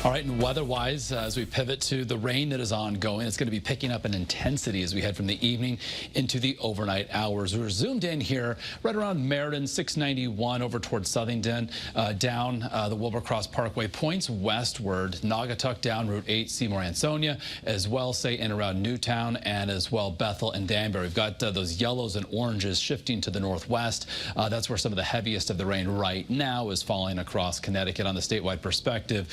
All right, and weather-wise, as we pivot to the rain that is ongoing, it's going to be picking up in intensity as we head from the evening into the overnight hours. We're zoomed in here right around Meriden, 691 over towards Southington, down the Wilbur Cross Parkway, points westward, Naugatuck down Route 8, Seymour, Ansonia, as well, say, in around Newtown, and as well Bethel and Danbury. We've got those yellows and oranges shifting to the northwest. That's where some of the heaviest of the rain right now is falling across Connecticut. On the statewide perspective,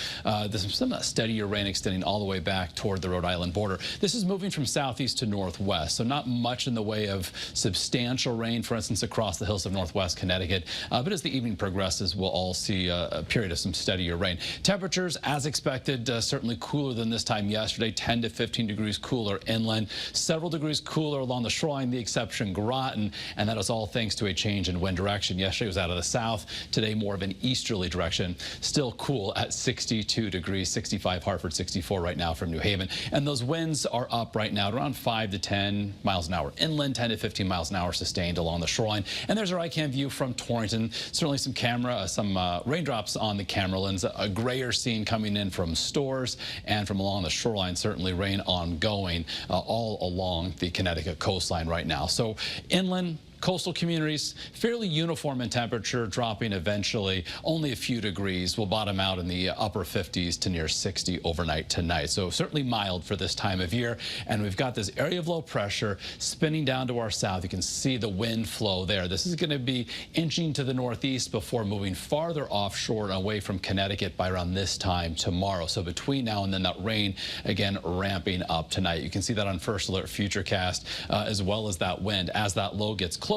some steadier rain extending all the way back toward the Rhode Island border. This is moving from southeast to northwest, so not much in the way of substantial rain, for instance, across the hills of northwest Connecticut. But as the evening progresses, we'll all see a period of some steadier rain. Temperatures, as expected, certainly cooler than this time yesterday, 10 to 15 degrees cooler inland, several degrees cooler along the shoreline, the exception Groton, and that is all thanks to a change in wind direction. Yesterday was out of the south, today more of an easterly direction. Still cool at 62 degrees, 65 Hartford, 64 right now from New Haven. And those winds are up right now at around 5 to 10 miles an hour inland, 10 to 15 miles an hour sustained along the shoreline. And there's our ICAM view from Torrington. Certainly some raindrops on the camera lens, a grayer scene coming in from Stores and from along the shoreline. Certainly rain ongoing all along the Connecticut coastline right now. So inland, coastal communities, fairly uniform in temperature, dropping eventually only a few degrees. We'll bottom out in the upper 50s to near 60 overnight tonight. So certainly mild for this time of year. And we've got this area of low pressure spinning down to our south. You can see the wind flow there. This is going to be inching to the northeast before moving farther offshore and away from Connecticut by around this time tomorrow. So between now and then, that rain again ramping up tonight. You can see that on First Alert Futurecast, as well as that wind. As that low gets closer,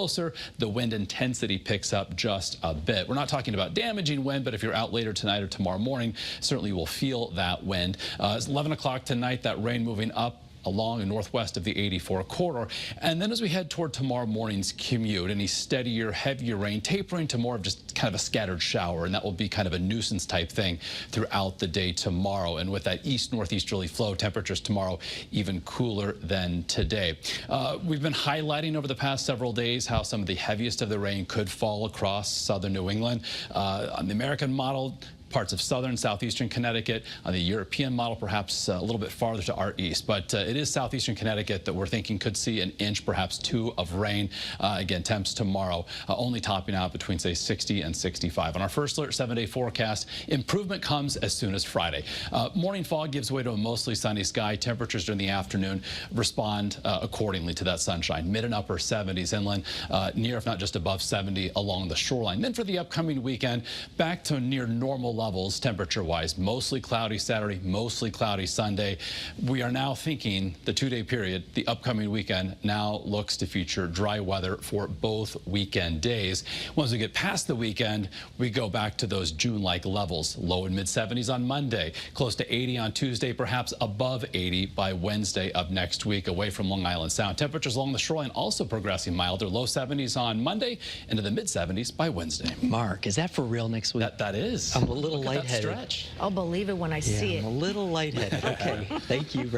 the wind intensity picks up just a bit. We're not talking about damaging wind, but if you're out later tonight or tomorrow morning, certainly will feel that wind. It's 11 o'clock tonight, that rain moving up along and northwest of the 84 corridor. And then as we head toward tomorrow morning's commute, any steadier, heavier rain tapering to more of just kind of a scattered shower, and that will be kind of a nuisance type thing throughout the day tomorrow. And with that east-northeasterly flow, temperatures tomorrow even cooler than today. We've been highlighting over the past several days how some of the heaviest of the rain could fall across southern New England. On the American model, parts of southern, southeastern Connecticut. On the European model, perhaps a little bit farther to our east. But it is southeastern Connecticut that we're thinking could see an inch, perhaps two of rain. Again, temps tomorrow only topping out between, say, 60 and 65. On our First Alert 7-day forecast, improvement comes as soon as Friday. Morning fog gives way to a mostly sunny sky. Temperatures during the afternoon respond accordingly to that sunshine. Mid and upper 70s inland, near if not just above 70 along the shoreline. Then for the upcoming weekend, back to near normal levels temperature-wise. Mostly cloudy Saturday, mostly cloudy Sunday. We are now thinking the two-day period, the upcoming weekend, now looks to feature dry weather for both weekend days. Once we get past the weekend, we go back to those June-like levels. Low and mid-70s on Monday, close to 80 on Tuesday, perhaps above 80 by Wednesday of next week, away from Long Island Sound. Temperatures along the shoreline also progressing milder. Low 70s on Monday, into the mid-70s by Wednesday. Mark, is that for real next week? That is. I'm a little lightheaded. Stretch. I'll believe it when I see it. I'm a little lightheaded. Okay, thank you very much.